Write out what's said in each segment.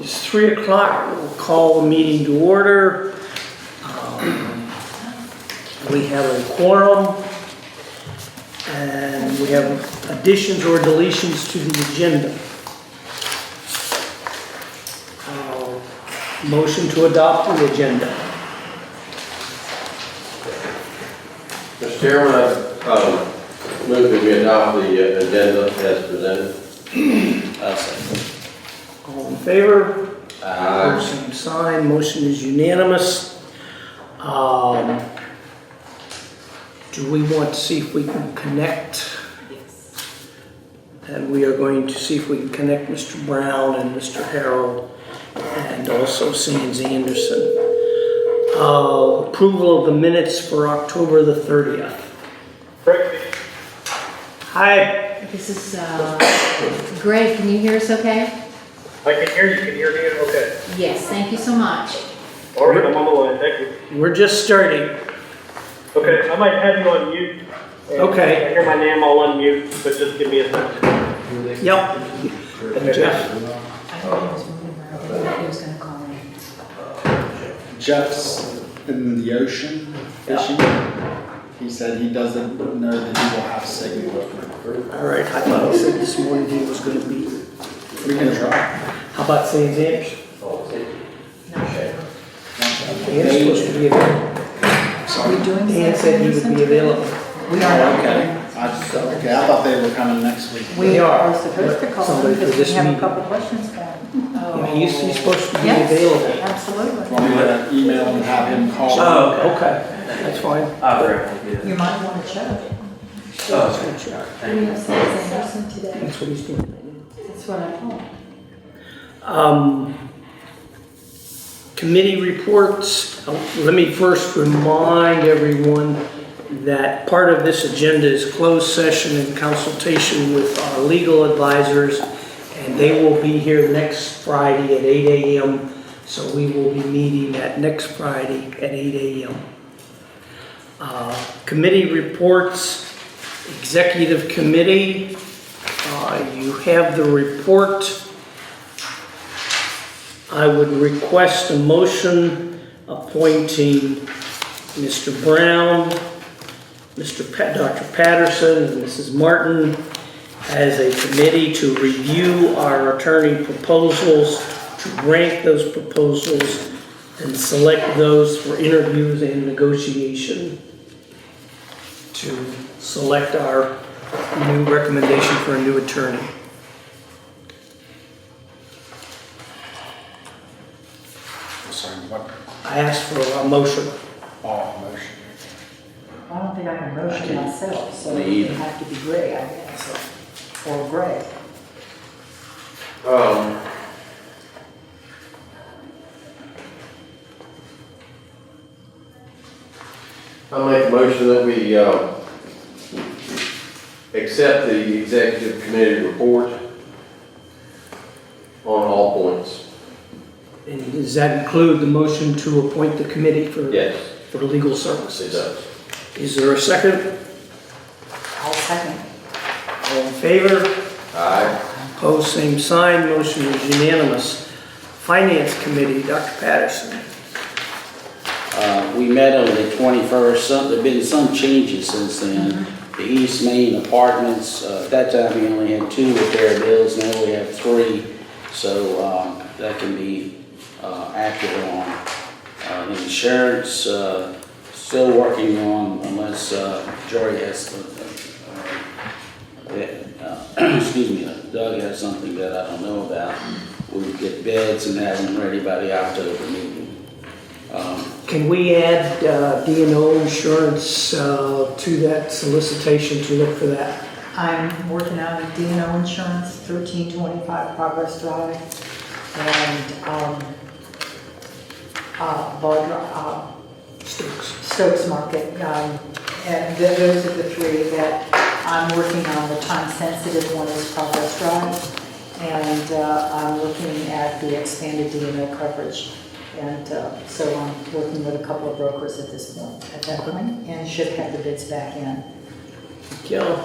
It's 3 o'clock. We'll call the meeting to order. We have a quorum, and we have additions or deletions to the agenda. Motion to adopt the agenda. Mr. Chairman, I move that we adopt the agenda as presented. All in favor? Aye. Same sign. Motion is unanimous. Do we want to see if we can connect? Yes. And we are going to see if we can connect Mr. Brown and Mr. Harrell and also Sands Anderson. Approval of the minutes for October the 30th. Hi. This is Greg. Can you hear us okay? I can hear you. Can you hear me? Okay. Yes, thank you so much. All right, I'm on the line. Thank you. We're just starting. Okay, I might have you on mute. And Okay. if I hear my name, I'll unmute, but just give me a second. Yep. And Jeff. I thought he was moving around. I thought he was going to call me. Jeff's in the ocean fishing. He said he doesn't know that he will have signal. All right. I thought he said this morning he was going to be. We can try. How about Sands Anderson? No. Dan's supposed to be available. Are we doing Dan said he would be available. We are. Okay. I thought they were coming next week. We are. supposed to call Somebody him for because this we have a meeting. couple questions for him. Yeah, he's supposed to be Yes, available. absolutely. Want me to email and have him call? Oh, okay. That's fine. You might want to check. That's good shot. We have Sands Anderson today. That's what he's doing. That's what I thought. Committee reports. Let me first remind everyone that part of this agenda is closed session in consultation with our legal advisors, and they will be here next Friday at 8 a.m. So we will be meeting at next Friday at 8 a.m. Committee reports, executive committee. You have the report. I would request a motion appointing Mr. Brown, Dr. Patteson, and Mrs. Martin as a committee to review our attorney proposals, to rank those proposals, and select those for interviews and negotiation, to select our new recommendation for a new attorney. Sorry, what? I asked for a motion. Oh, motion. I don't think I can motion myself, so Me it either. would have to be Greg, I guess. Or Greg. I'll make a motion that we accept the executive committee report on all points. And does that include the motion to appoint the committee for Yes, legal it services? does. Is there a second? I'll second. All in favor? Aye. Opposed, same sign. Motion is unanimous. Finance Committee, Dr. Patterson. We met on the 21st. There've been some changes since then. The East Main Apartments, at that time we only had 2 repair bills, now we have 3. So that can be acted on. The insurance, still working on, unless Jorie has, excuse me, Doug has something that I don't know about. We'll get bids and have them ready by the October meeting. Can we add D&O insurance to that solicitation to look for that? I'm working out a D&O insurance, 1325 Progress Drive, and Stokes Market. And those are the 3 that I'm working on. The time-sensitive one is Progress Drive, and I'm looking at the expanded D&O coverage. And so I'm working with a couple of brokers at this point, and should have the bids back in. Yeah.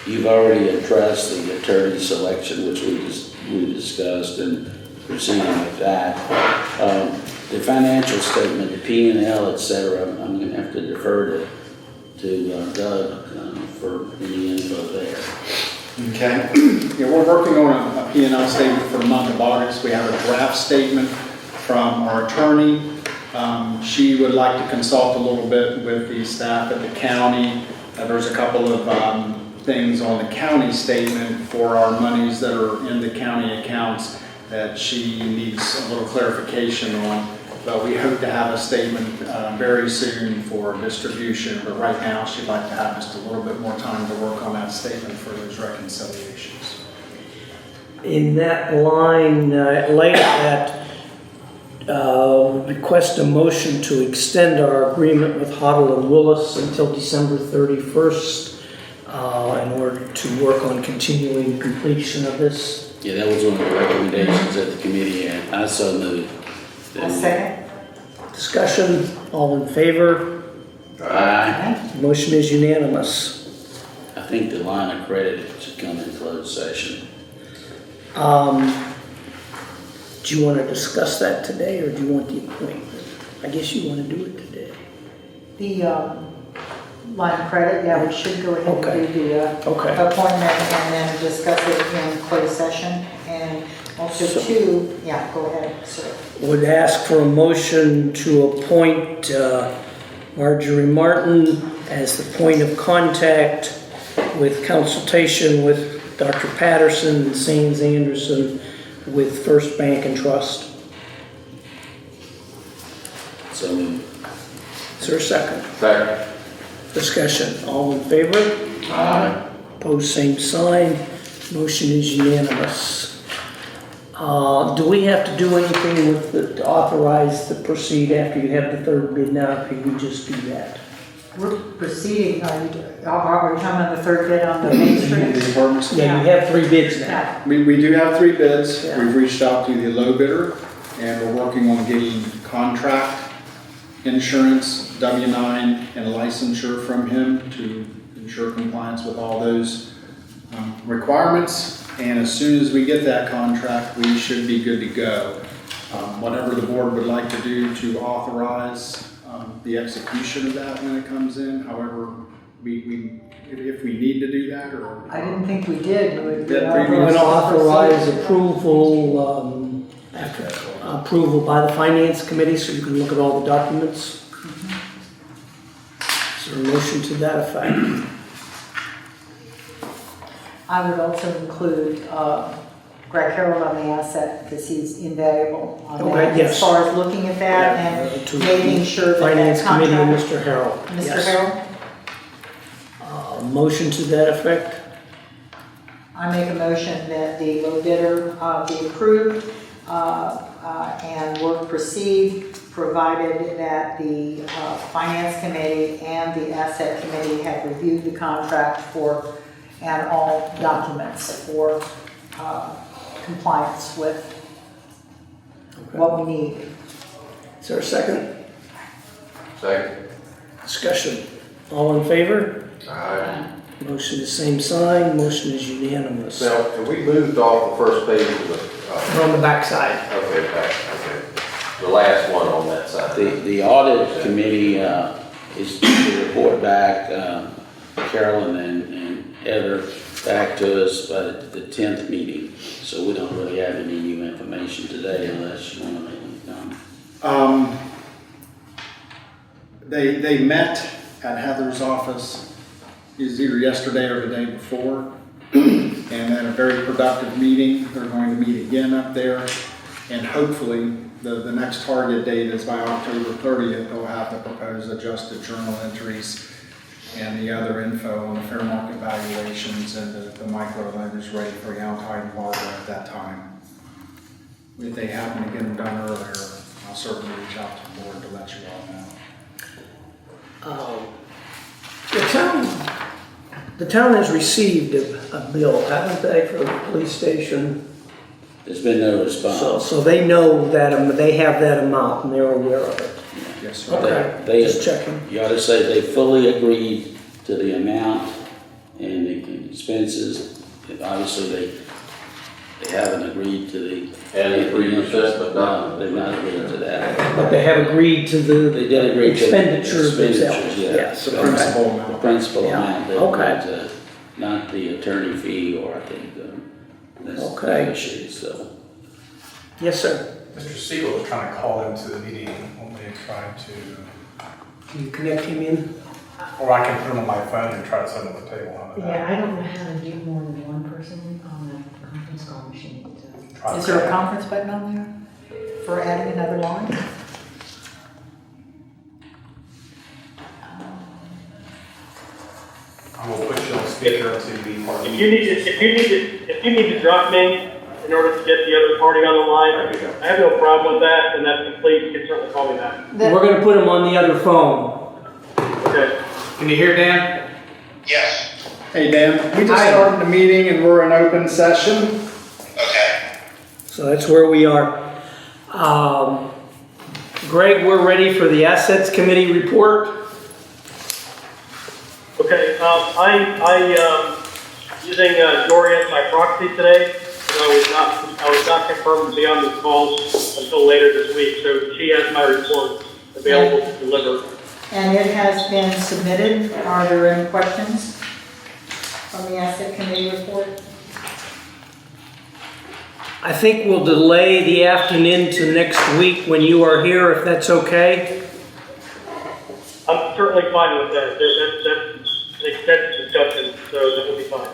You've already addressed the attorney selection, which we we discussed and proceeding with that. The financial statement, the P&L, et cetera, I'm gonna have to defer to Doug for any info there. Okay. Yeah, we're working on a P&L statement for the month of August. We have a draft statement from our attorney. She would like to consult a little bit with the staff at the county. There's a couple of things on the county statement for our monies that are in the county accounts that she needs a little clarification on. But we hope to have a statement very soon for distribution. But right now, she'd like to have just a little bit more time to work on that statement for those reconciliations. In that line, later that, request a motion to extend our agreement with Hoddle and Willis until December 31st in order to work on continuing completion of this. Yeah, that was one of the recommendations that the committee had. I so moved. A second? Discussion, all in favor? Aye. Motion is unanimous. I think the line of credit should come in closed session. Do you want to discuss that today, or do you want the appointment? I guess you want to do it today. The line of credit, yeah, we should go ahead Okay. and do the Okay. appointment and then discuss it in closed session. And also go ahead, sir. Would ask for a motion to appoint Jorie Martin as the point of contact with consultation with Dr. Patteson and Sains Anderson with First Bank and Trust. So moved. Is there a second? Second. Discussion, all in favor? Aye. Opposed, same sign. Motion is unanimous. Do we have to do anything with to authorize the proceed after you have the third bid now, or can we just do that? We're proceeding, are we talking about the third bid on the Main Street? The apartments? Yeah, you have 3 bids now. Yeah. We do have 3 bids. Yeah. We've reached out to the low bidder, and we're working on getting contract, insurance, W-9, and licensure from him to ensure compliance with all those requirements. And as soon as we get that contract, we should be good to go. Whatever the board would like to do to authorize the execution of that when it comes in, however, if we need to do that, or... I didn't think we did. That We're previous- going to authorize approval, after approval by the Finance Committee, so you can look at all the documents. Is there a motion to that effect? I would also include Greg Harold on the asset because he's invaluable on Okay, that. yes. As far as looking at that and To making sure that Finance that Committee and contract. Mr. Harrell. Mr. Yes. Harold, Motion to that effect? I make a motion that the low bidder be approved and work proceed, provided that the Finance Committee and the Asset Committee have reviewed the contract and all documents for compliance with what we need. Is there a second? Second. Discussion. All in favor? Aye. Motion is same sign. Motion is unanimous. Now, have we moved off the first page of the, We're on the back side. okay, okay. The last one on that side. The audit committee is to report back, Carolyn and Heather back to us by the 10th meeting. So we don't really have any new information today unless you want to make any comment. They met at Heather's office, it was either yesterday or the day before, and had a very productive meeting. They're going to meet again up there, and hopefully the next target date is by October 30th. They'll have the proposed adjusted journal entries and the other info on the fair market valuations and the micro lenders ready for Yaltide embargo at that time. If they happen to get them done earlier, I'll certainly reach out to the board to let you all know. The town has received a bill, haven't they, for the police station? There's been no response. So they know that, they have that amount and they're aware of it. Yes, sir. Okay, They- just checking. You ought to say they fully agreed to the amount and the expenses. Obviously, They haven't agreed to the. And the 3%, but not. No, they've not agreed to that. But they have agreed to the They did agree to. expenditures themselves. expenditures, yeah. Yes, The okay. principal The amount. principal Yeah, amount, they okay. agreed to, not the attorney fee or I think the Okay. issues, so. Yes, sir. Mr. Siegel was trying to call into the meeting when we tried to, Can you connect him in? or I can put him on my phone and try to set him at the table. How about that? Yeah, I don't know how to do more than one person on the conference call machine. Try Is to- there a conference button on there for adding another line? I will put you on speaker to be part of the If you need to drop me in order to get the other party on the line, I have no problem with that, and that's complete. You can certainly call me back. We're gonna put him on the other phone. Okay. Can you hear Dan? Yes, Hey, Dan, we just started the meeting and we're in open session. okay. So that's where we are. Greg, we're ready for the Assets Committee report. Okay, using Jorie as my proxy today, I was not confirmed to be on this call until later this week, so she has my report available to deliver. And it has been submitted. Are there any questions from the Asset Committee report? I think we'll delay the afternoon to next week when you are here, if that's okay. I'm certainly fine with that. That's an extensive discussion, so that will be fine.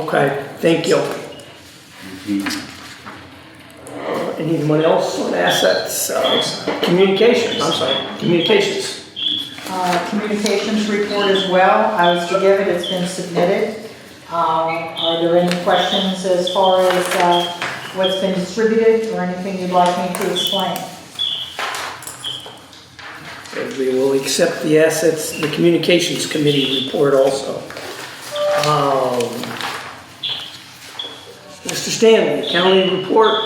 Okay, thank you. Anyone else on assets? Communications, I'm sorry, communications. Communications report as well. I was to give it, it's been submitted. Are there any questions as far as what's been distributed or anything you'd like me to explain? We will accept the assets, the communications committee report also. Mr. Stanley, county report.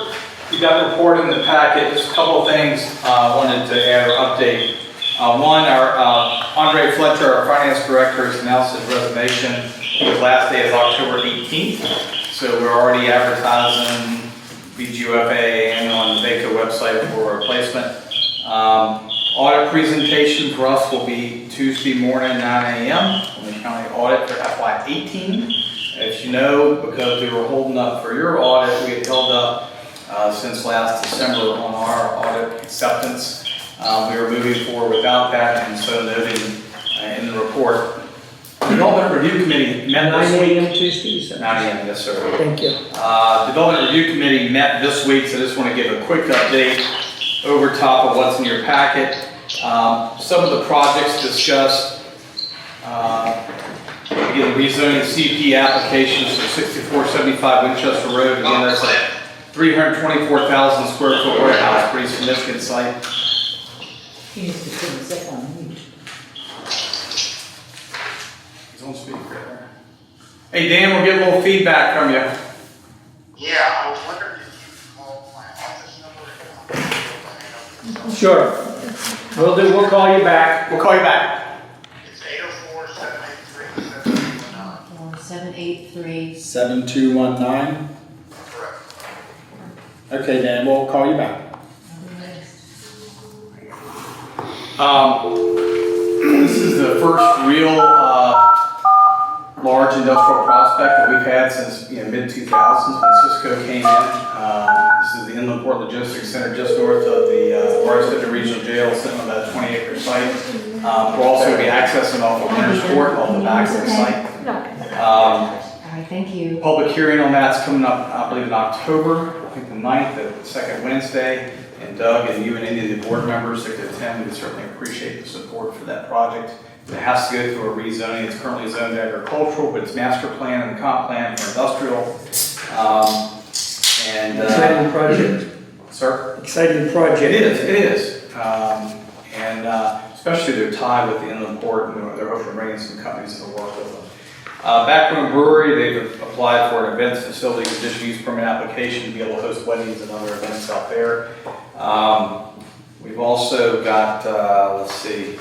You got the report in the packet. Just a couple of things I wanted to add or update. One, our Andre Fletcher, our finance director, has announced his resignation. His last day is October 18th, so we're already advertising BGUFA and on the VACO website for a replacement. Audit presentation for us will be Tuesday morning, 9 a.m. on the county audit for FY18. As you know, because we were holding up for your audit, we had held up since last December on our audit acceptance. We were moving forward without that, and so noted in the report. The Development Review Committee met 9 this week. a.m. Tuesdays. 9 a.m., yes, sir. Thank you. Development Review Committee met this week, so I just want to give a quick update over top of what's in your packet. Some of the projects discussed, again, rezoning CP applications for 6475 Winchester Road. Again, that's a 324,000 square foot warehouse, pretty significant site. He needs to put himself on mute. He's on speaker. Hey, Dan, we'll get a little feedback from you. Yeah, I was wondering if you could call my office number. Sure. We'll call you back. We'll call you back. It's 804-783-7219. 783. 7219. Correct. Okay, Dan, we'll call you back. This is the first real large industrial prospect that we've had since mid-2000s when Cisco came in. This is the Inland Port Logistics Center just north of the Barstow Regional Jail, sitting on that 20-acre site. We're also going to be accessing off of Winter's Court off the back of the site. All right, thank you. Public hearing on that's coming up, I believe, in October, I think the 9th, the second Wednesday. And Doug and you and any of the board members that could attend, we certainly appreciate the support for that project. It has to go through a rezoning. It's currently zoned agricultural, but it's master plan and comp plan for industrial. Exciting project. Sir? Exciting project. It is. Especially their tie with the inland port, and they're hoping to bring in some companies that will work with them. Backroom Brewery, they've applied for an events facility conditional use permit application to be able to host weddings and other events out there. We've also got, site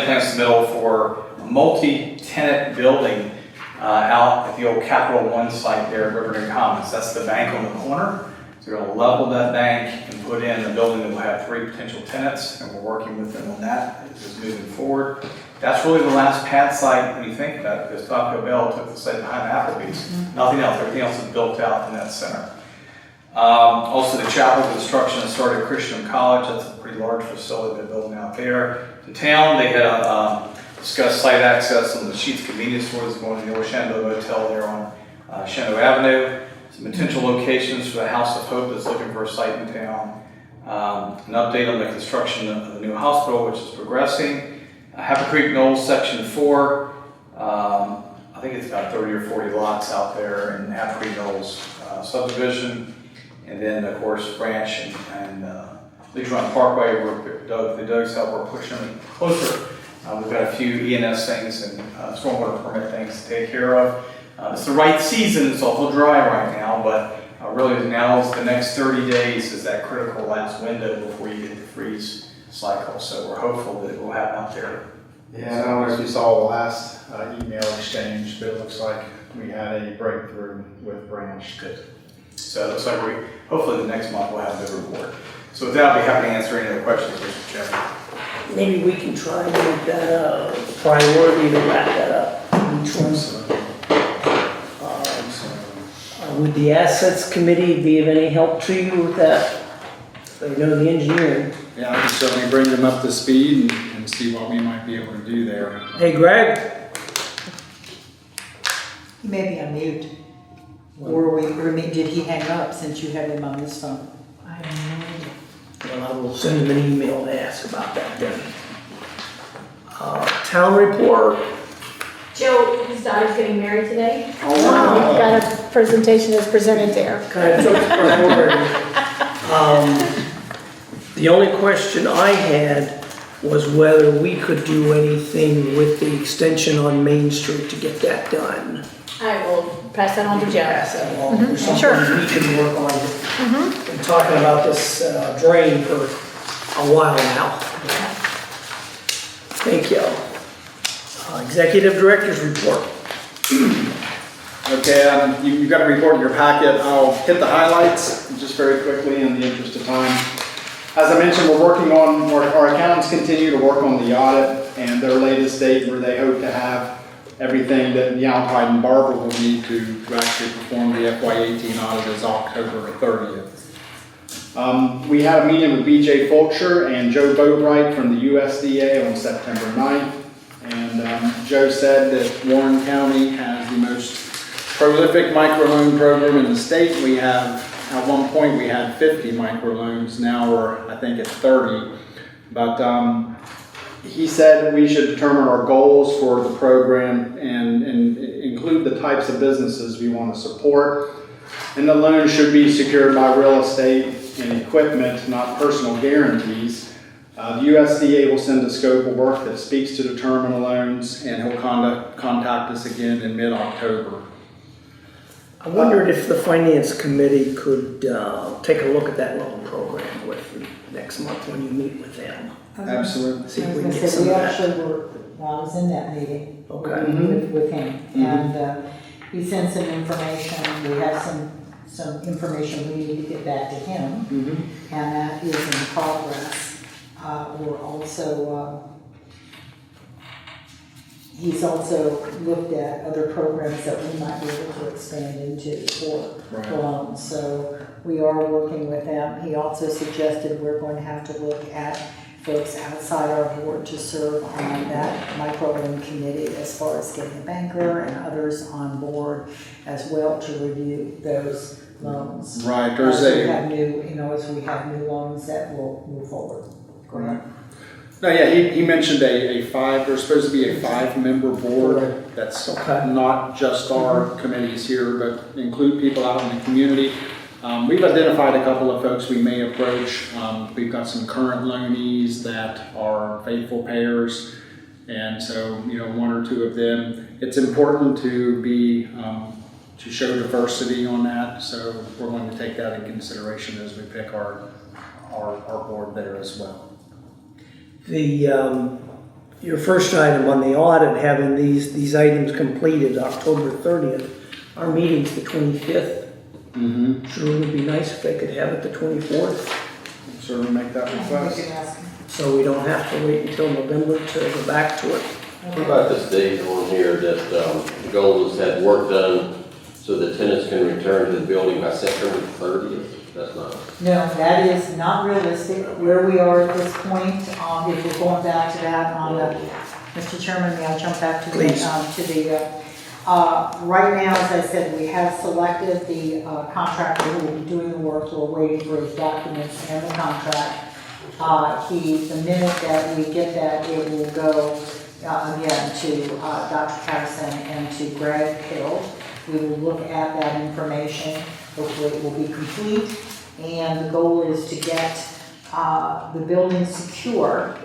plan submittal for a multi-tenant building out at the old Capital One site there at Riverton Commons. That's the bank on the corner. So we're going to level that bank and put in a building that will have 3 potential tenants, and we're working with them on that as it's moving forward. That's really the last pad site when you think about it, because Taco Bell took the site behind Applebee's. Nothing else. Everything else is built out in that center. Also, the chapel construction has started at Christian College. That's a pretty large facility they're building out there. In town, they had discussed site access on the Sheets convenience store that's going to the old Shenandoah Hotel there on Shenandoah Avenue. Some potential locations for the House of Hope that's looking for a site in town. An update on the construction of the new hospital, which is progressing. Happy Creek Knolls, Section 4. I think it's about 30 or 40 lots out there in Happy Creek Knolls subdivision. And then, of course, Branch and Leech Run Parkway, where the Doug's help, we're pushing them closer. We've got a few E&S things and stormwater permit things to take care of. It's the right season, it's awful dry right now, but really now is the next 30 days is that critical last window before you get the freeze cycle. So we're hopeful that it will happen out there. Yeah, I don't know if you saw the last email exchange, but it looks like we had a breakthrough with Branch. Good. So it looks like hopefully the next month we'll have a good report. So with that, I'll be happy to answer any other questions, Mr. Chairman. Maybe we can try to make that a priority to wrap that up. Each one. Would the assets committee be of any help to you with that? They know the engineering. Yeah, I can certainly bring them up to speed and see what we might be able to do there. Hey, Greg? He may be on mute. Or did he hang up since you have him on this phone? I have no idea. Well, I will send him an email to ask about that then. Town report. Joe, his daughter's getting married today. Oh, wow. Got a presentation that's presented there. Kind of took priority. The only question I had was whether we could do anything with the extension on Main Street to get that done. I will pass that on to Joe. Pass that along. There's something Sure. we can work on. Been talking about this drain for a while now. Thank you. Executive Director's report. Okay, you've got a report in your packet. I'll hit the highlights just very quickly in the interest of time. As I mentioned, we're working on, our accountants continue to work on the audit and their latest date where they hope to have everything that Yaltide and Barber will need to actually perform the FY18 audit is October 30th. We had a meeting with BJ Fulcher and Joe Boatwright from the USDA on September 9th. And Joe said that Warren County has the most prolific microloan program in the state. We have, at one point we had 50 microloans, now we're I think at 30. But he said we should determine our goals for the program and include the types of businesses we want to support. And the loan should be secured by real estate and equipment, not personal guarantees. The USDA will send a scope of work that speaks to the term of loans, and he'll contact us again in mid-October. I wondered if the Finance Committee could take a look at that loan program with you next month when you meet with them. Absolutely. See I if was we can gonna get say, some we of that. actually were, well, I was in that meeting. Okay. With him. And he sent some information, we have some information we need to get back to him. And that is in progress. We're also, he's also looked at other programs that we might be able to expand into for loans. So we are working with them. He also suggested we're going to have to look at folks outside our board to serve on that microloan committee as far as getting a banker and others on board as well to review those loans. Right, there's as we a... have new, as we have new loans that will move forward. Right. No, yeah, he mentioned there's supposed to be a 5-member board that's not just our committees here, but include people out in the community. We've identified a couple of folks we may approach. We've got some current loanees that are faithful payers, and so, one or two of them. It's important to be, to show diversity on that, so we're going to take that in consideration as we pick our board there as well. The your first item on the audit, having these items completed October 30th, our meeting's the 25th. Mm-hmm. Sure would be nice if they could have it the 24th, Certainly make that We request. can ask him. so we don't have to wait until November to go back to it. What about this date on here that the goal is to have work done so the tenants can return to the building by September 30th? That's not. No, that is not realistic. Where we are at this point, if we're going back to that on the, Mr. Chairman, may I jump back to the, Please. right now, as I said, we have selected the contractor who will be doing the work. We're waiting for his documents and the contract. The minute that we get that, it will go again to Dr. Patteson and to Greg Hill. We will look at that information. Hopefully it will be complete. And the goal is to get the building secure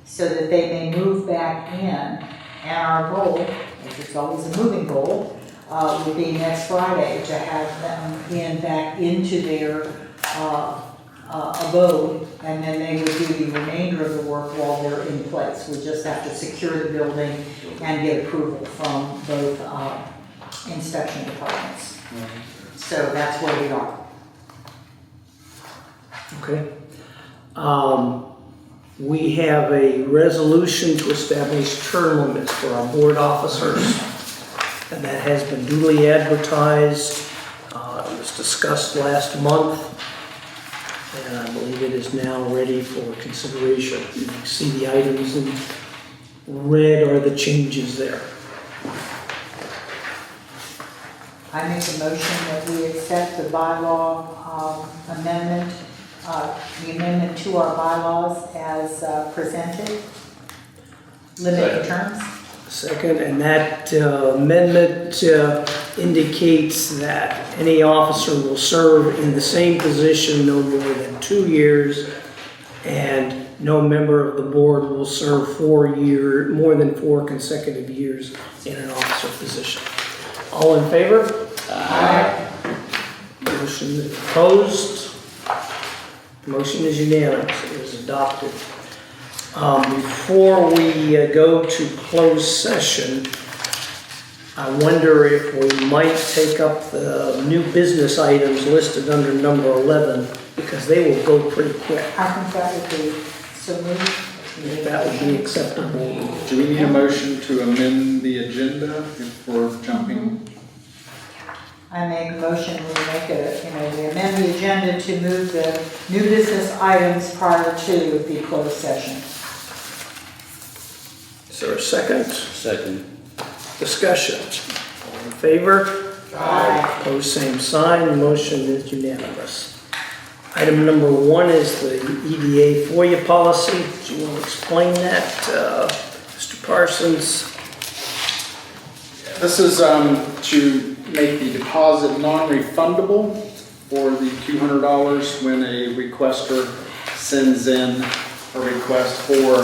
so that they may move back in. And our goal, which is always a moving goal, would be next Friday to have them back into their abode, and then they would do the remainder of the work while they're in place. We just have to secure the building and get approval from both inspection departments. So that's where we are. Okay. We have a resolution to establish term limits for our board officers, and that has been duly advertised. It was discussed last month, and I believe it is now ready for consideration. You can see the items in red are the changes there. I make a motion that we accept the bylaw amendment, the amendment to our bylaws as presented. Limited terms. Second, and that amendment indicates that any officer will serve in the same position no more than 2 years, and no member of the board will serve more than 4 consecutive years in an officer position. All in favor? Aye. Motion is opposed. Motion is unanimous. It is adopted. Before we go to closed session, I wonder if we might take up the new business items listed under number 11, because they will go pretty quick. I think that would be so moved. If that would be acceptable. Do we need a motion to amend the agenda if we're jumping? I make a motion, we amend the agenda to move the new business items prior to the closed session. Is there a second? Second. Discussion. All in favor? Aye. Opposed, same sign. Motion is unanimous. Item number 1 is the EDA FOIA policy. Do you want to explain that, Mr. Parsons? This is to make the deposit non-refundable for the $200 when a requester sends in a request for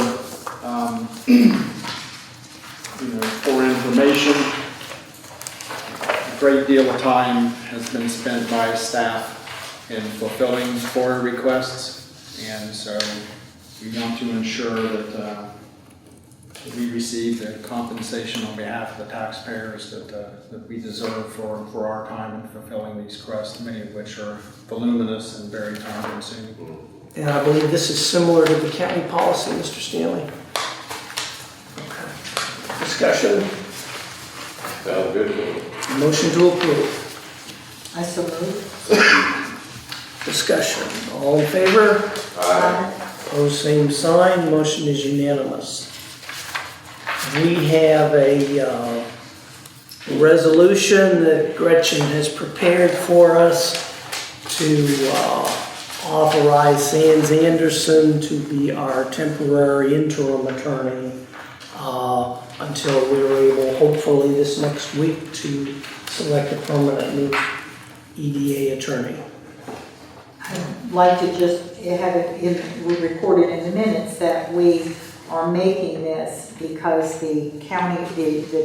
for information. A great deal of time has been spent by staff in fulfilling FOIA requests, and so we want to ensure that we receive the compensation on behalf of the taxpayers that we deserve for our time in fulfilling these requests, many of which are voluminous and very time consuming. And I believe this is similar to the county policy, Mr. Stanley. Okay. Discussion. Sounds good to me. Motion to approve. I so move. Discussion. All in favor? Aye. Opposed, same sign. Motion is unanimous. We have a resolution that Gretchen has prepared for us to authorize Sands Anderson to be our temporary interim attorney until we're able, hopefully this next week, to select a permanent new EDA attorney. I'd like to just have it recorded in the minutes that we are making this because the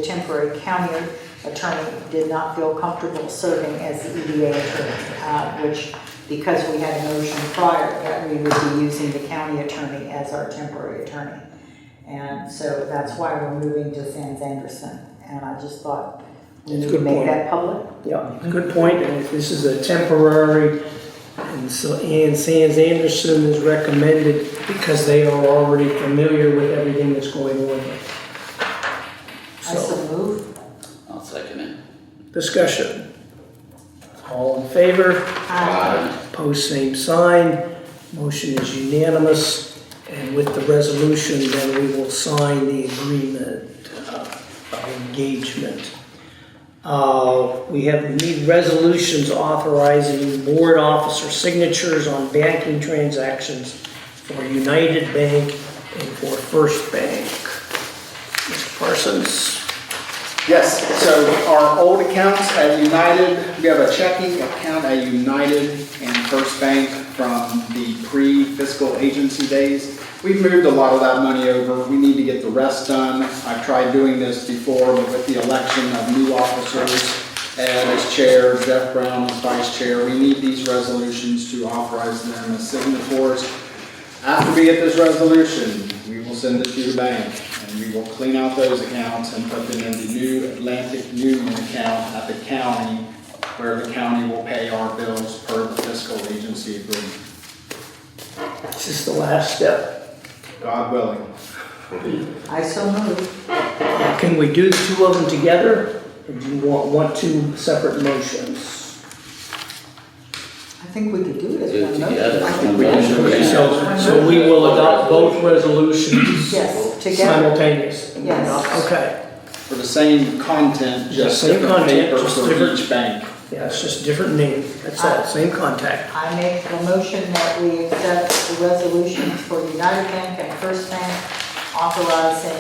temporary county attorney did not feel comfortable serving as the EDA attorney, which, because we had a motion prior that we would be using the county attorney as our temporary attorney. And so that's why we're moving to Sans Anderson. And I just thought we That's a need to good make point. that public. Yeah, good point, and if this is a temporary, and so, and Sans Anderson is recommended because they are already familiar with everything that's going on there. I so move. I'll second it. Discussion. All in favor? Opposed, same sign. Motion is unanimous, and with the resolution, then we will sign the agreement of engagement. We need resolutions authorizing board officer signatures on banking transactions for United Bank and for First Bank. Mr. Parsons? Yes, so our old accounts at United, we have a checking account at United and First Bank from the pre-fiscal agency days. We've moved a lot of that money over. We need to get the rest done. I've tried doing this before, but with the election of new officers, Ed as chair, Jeff Brown as vice chair, we need these resolutions to authorize them as signatories. After we get this resolution, we will send it to the bank, and we will clean out those accounts and put them in the new Atlantic Union account at the county, where the county will pay our bills per the fiscal agency agreement. This is the last step. God willing. I so move. Can we do the two of them together, or do you want two separate motions? I think we could do it Do as it one together. motion. I think we can. Okay, so we will adopt both resolutions Yes, together. simultaneously? Yes. Okay, For the same content, just Same different content, paper just for different- each bank. yeah, it's just a different name, that's all, same contact. I make the motion that we accept the resolutions for United Bank and First Bank, authorizing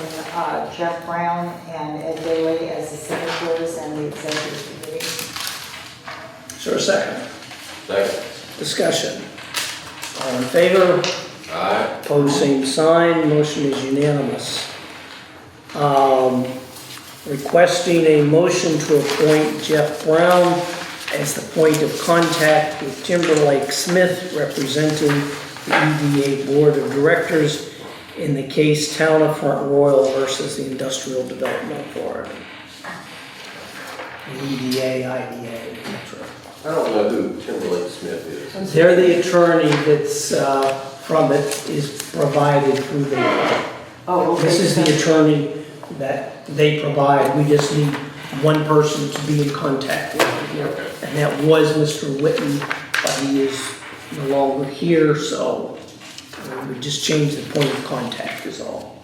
Jeff Brown and Ed Daly as the signatories and the executive committee. Is there a second? Second. Discussion. All in favor? Aye. Opposed, same sign, motion is unanimous. Requesting a motion to appoint Jeff Brown as the point of contact with Timberlake Smith, representing the EDA Board of Directors in the case Town of Front Royal versus the Industrial Development Authority. The EDA, IDA, etc. I don't know who Timberlake Smith is. They're the attorney that's from it is provided through the, Oh, okay. this is the attorney that they provide. We just need one person to be in contact with here. And that was Mr. Whitten, but he is no longer here, so we just changed the point of contact is all.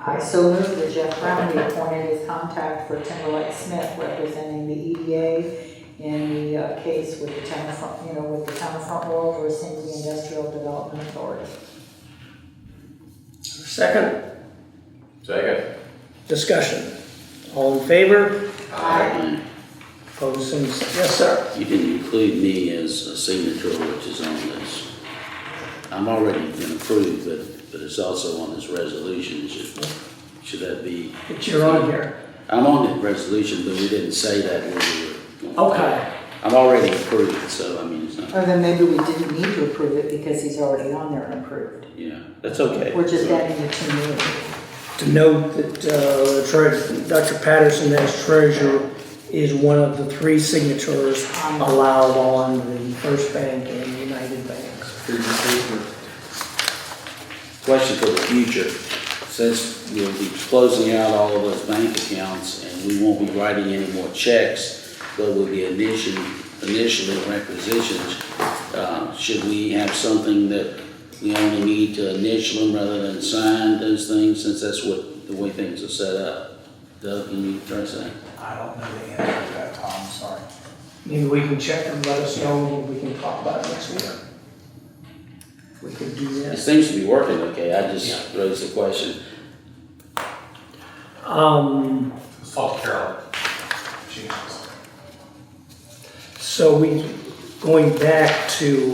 I so move that Jeff Brown be appointed as contact for Timberlake Smith, representing the EDA in the case with the town of Front, with the town of Front Royal versus the Industrial Development Authority. Second, Second. discussion. All in favor? Aye. Opposed, same sign. Yes, sir. You didn't include me as a signature, which is on this. I'm already been approved, but it's also on this resolution. Should that be? But you're on here. I'm on the resolution, but we didn't say that when we were. Okay. I'm already approved, so I mean, it's not, Or then maybe we didn't need to approve it because he's already on there and approved. yeah, that's okay. We're just adding the 2 million. To note that Dr. Patteson as treasurer is one of the 3 signatures allowed on the First Bank and United Banks. Question for the future, since we'll be closing out all of those bank accounts and we won't be writing any more checks, but will be initially requisitions, should we have something that we only need to initial them rather than sign those things, since that's what the way things are set up? Doug, can you address that? I don't know the answer to that, Tom, sorry. Maybe we can check and let us know and we can talk about it next week. We could do It that. seems to be working okay, I just raised the question. It's fault Carol. She knows. So going back to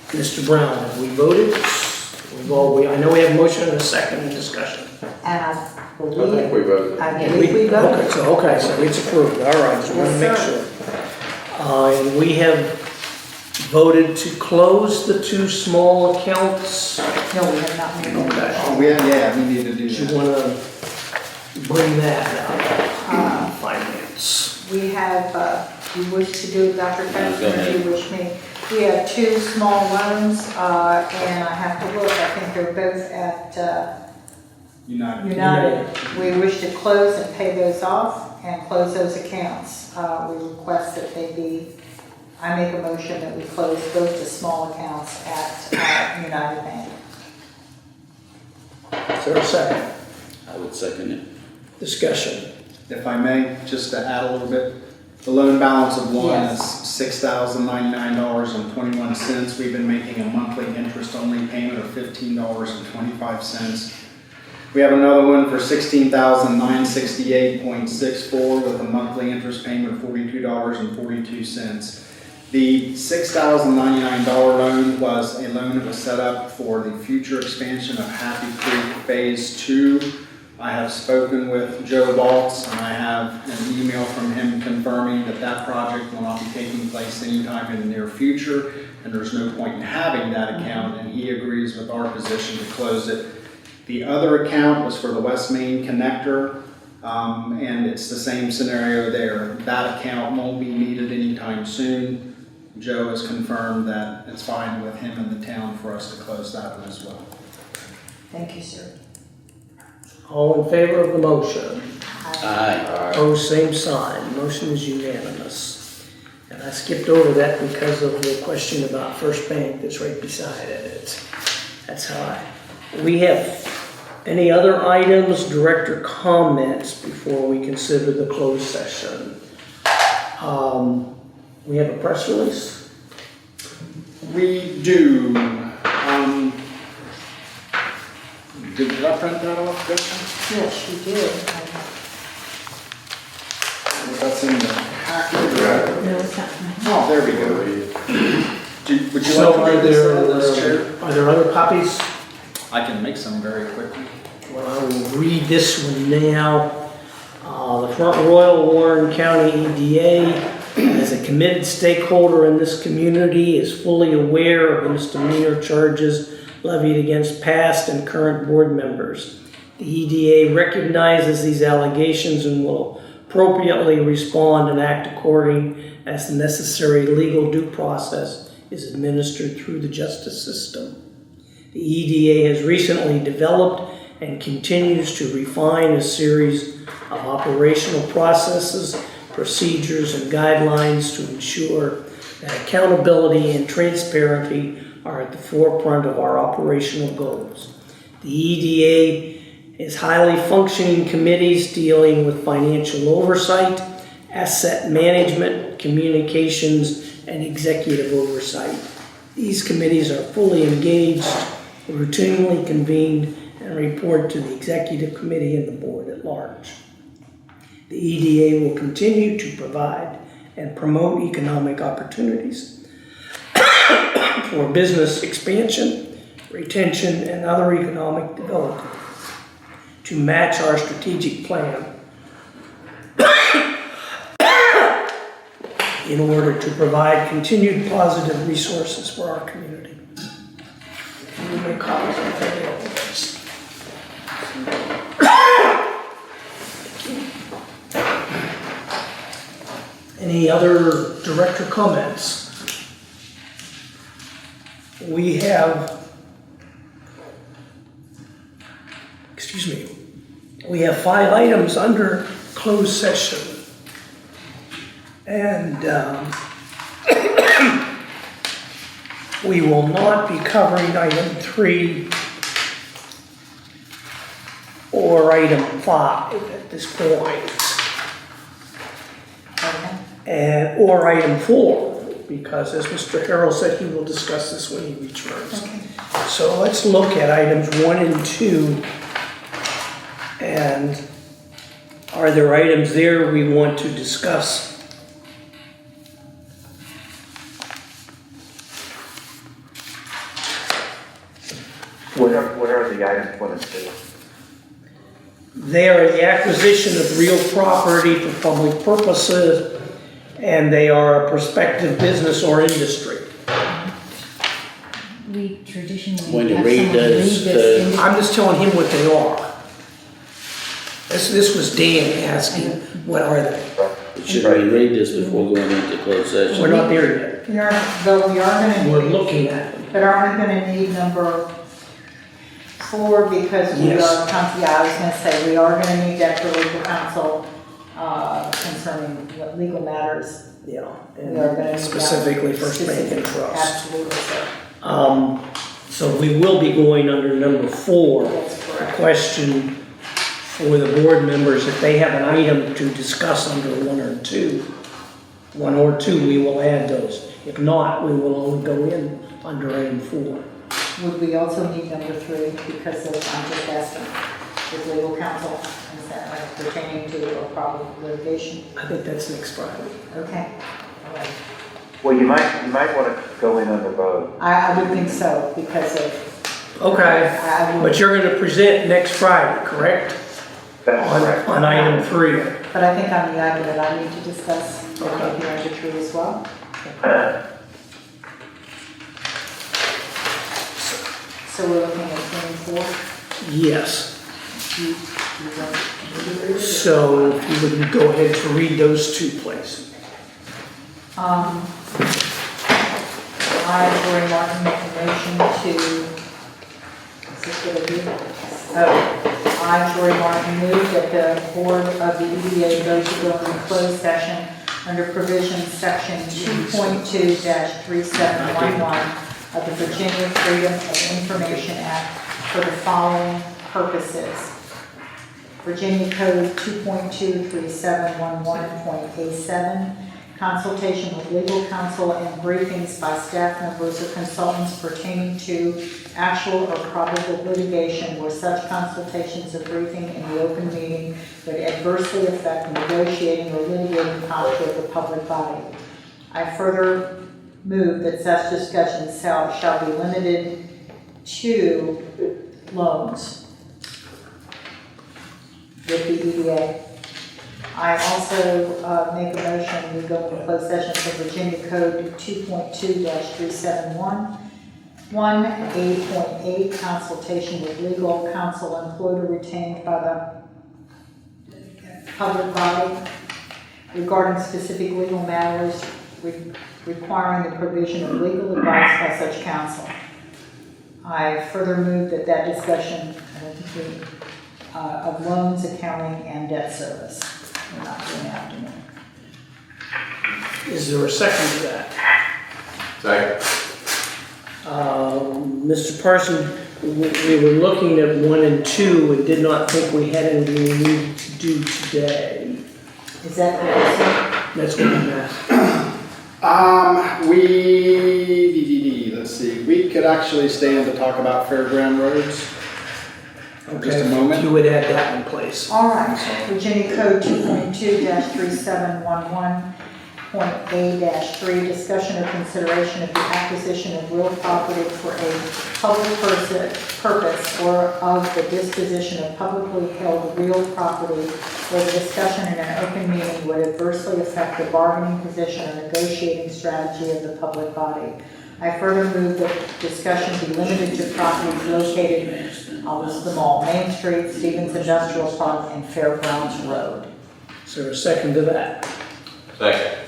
Mr. Brown, have we voted? I know we have a motion and a second in discussion. And I I think believe, we voted. I believe we voted. Okay, so it's approved, all right, so we want to make Yes, sure. And we have voted to close the two small accounts. No, we have not made a motion. Okay. Oh, we need to do Do you that. want to bring that up? Finance. We have, you wish to do it, Dr. Go Patterson, or ahead. you wish me? We have two small loans, and I have to look, I think they're both at United. We wish to close and pay those off and close those accounts. We request that they be, I make a motion that we close both the small accounts at United Bank. Is there a second? I would second it. Discussion. If I may, just to add a little bit, the loan balance of one Yes. is $6,099.21. We've been making a monthly interest-only payment of $15.25. We have another one for $16,968.64 with a monthly interest payment of $42.42. The $6,099 loan was a loan that was set up for the future expansion of Happy Creek Phase 2. I have spoken with Joe Waltz, and I have an email from him confirming that that project will not be taking place anytime in the near future, and there's no point in having that account, and he agrees with our position to close it. The other account was for the West Main Connector, and it's the same scenario there. That account won't be needed anytime soon. Joe has confirmed that it's fine with him and the town for us to close that one as well. Thank you, sir. All in favor of the motion? Aye. Opposed, same sign. Motion is unanimous. And I skipped over that because of the question about First Bank that's right beside it. That's how we have any other items, director comments before we consider the closed session? We have a press release. We do. Did I print that off, Justin? Yes, you did. That's in the packet. No, it's not. Oh, there we go. Would you So like to read this out of this chair? are there other copies? I can make some very quickly. Well, I will read this one now. The Front Royal Warren County EDA, as a committed stakeholder in this community, is fully aware of the misdemeanor charges levied against past and current board members. The EDA recognizes these allegations and will appropriately respond and act according as the necessary legal due process is administered through the justice system. The EDA has recently developed and continues to refine a series of operational processes, procedures, and guidelines to ensure that accountability and transparency are at the forefront of our operational goals. The EDA is highly functioning committees dealing with financial oversight, asset management, communications, and executive oversight. These committees are fully engaged, routinely convened, and report to the executive committee and the board at large. The EDA will continue to provide and promote economic opportunities for business expansion, retention, and other economic development to match our strategic plan in order to provide continued positive resources for our community. You may copies of the available. Any other director comments? We have, we have 5 items under closed session. And we will not be covering item 3 or item 5 at this point. Or item 4, because as Mr. Harrell said, he will discuss this when he returns. Okay. So let's look at items 1 and 2. And are there items there we want to discuss? What are the items 1 and 2? They are the acquisition of real property for public purposes, and they are a prospective business or industry. we traditionally When the have read someone read does, this? I'm just telling him what they are. This was Dan asking, what are they? should we read this before going into closed session? We're not there yet. We are, though we are gonna We're need, looking at them. but aren't we gonna need number 4 because we Yes. are, yeah, I was gonna say, we are gonna need that for legal counsel, concerning what legal matters. Yeah, We are gonna need and that. specifically First Bank and Trust. Absolutely, sir. So we will be going under number 4. That's A correct. question for the board members, if they have an item to discuss under 1 or 2, we will add those. If not, we will only go in under item 4. Would we also need number 3 because of, I'm just asking, with legal counsel, is that like pertaining to a probable litigation? I think that's next Friday. Okay, all right. Well, you might want to go in under both. I would think so because of, Okay, I would, but you're gonna present next Friday, correct? That's correct. On item 3. but I think on the item that I need to discuss, maybe under 3 as well. So we're looking at 3 and 4. Yes. Do you want me to read it? So if you would go ahead to read those 2, please. I, Jorie Martin, make a motion to, is this what I do? Oh, I, Jorie Martin, move that the board of the EDA vote to go into closed session under provision section 2.2-3711 of the Virginia Freedom of Information Act for the following purposes. Virginia Code 2.23711.A7, consultation with legal counsel and briefings by staff members or consultants pertaining to actual or probable litigation where such consultations or briefing in the open meeting would adversely affect negotiating or litigating posture of the public body. I further move that such discussions shall be limited to loans with the EDA. I also make a motion, we go into closed session for Virginia Code 2.2-371, 1A.8, consultation with legal counsel employed or retained by the public body regarding specific legal matters requiring the provision of legal advice by such counsel. I further move that discussion of loans, accounting, and debt service. We're not doing afternoon. Is there a second to that? Second. Mr. Parson, we were looking at 1 and 2 and did not think we had anything we needed to do today. Is that what you said? That's what I'm asking. Let's see, we could actually stand to talk about Fairground Roads. Okay, Just a moment. if you would add that in place. All right, Virginia Code 2.2-3711.A-3, discussion or consideration of the acquisition of real property for a public purpose or of the disposition of publicly held real property where the discussion in an open meeting would adversely affect the bargaining position or negotiating strategy of the public body. I further move that discussion be limited to properties located, I'll list them all, Main Street, Stevens Industrial Park, and Fairgrounds Road. Is there a second to that? Second.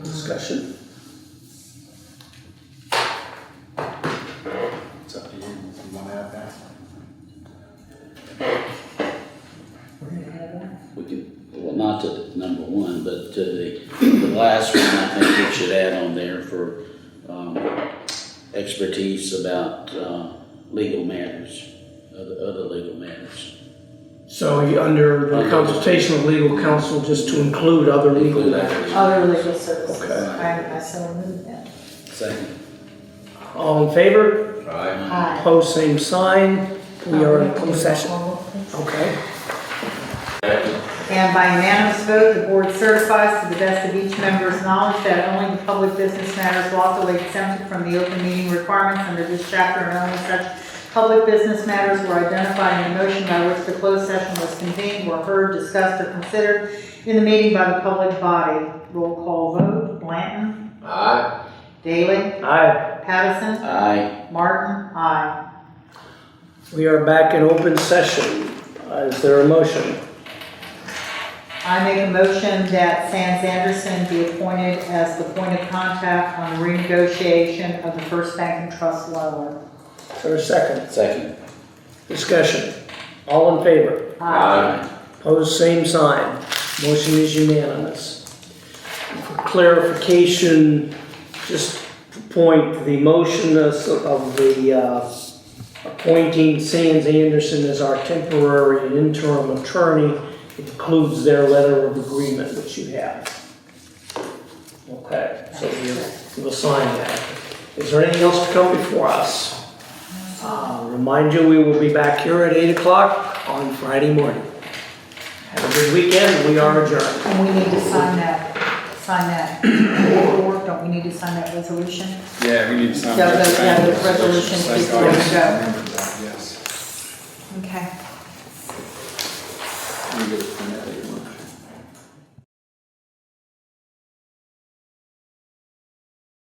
Discussion? It's up to you, if you want to add that. We can, well, not to number 1, but to the last one, I think we should add on there for expertise about legal matters, other legal matters. So you under the consultation of legal counsel, just to include other legal matters. Other legal services. Okay. I so move that. Second. All in favor? Aye. Aye. Opposed, same sign. We are in closed session. Okay. And by unanimous vote, the board certifies to the best of each member's knowledge that only the public business matters lawfully exempted from the open meeting requirements under this chapter and only such public business matters were identified in the motion by which the closed session was convened were heard, discussed, or considered in the meeting by the public body. Roll call vote. Blanton. Aye. Daley, Aye. Patteson, Aye. Martin, aye. We are back in open session. Is there a motion? I make a motion that Sands Anderson be appointed as the point of contact on renegotiation of the First Bank and Trust loan. Is there a second? Second. Discussion. All in favor? Opposed, same sign. Motion is unanimous. For clarification, just to point, the motion of the appointing Sands Anderson as our temporary and interim attorney includes their letter of agreement, which you have. Okay, so we'll sign that. Is there anything else to come before us? Remind you, we will be back here at 8 o'clock on Friday morning. Have a good weekend. We are adjourned. And we need to sign that paperwork, don't we need to sign that resolution? Yeah, we need to sign Yeah, that. the resolution is Thank good God. to go. Remembered that, yes. Okay. Let me get it from that.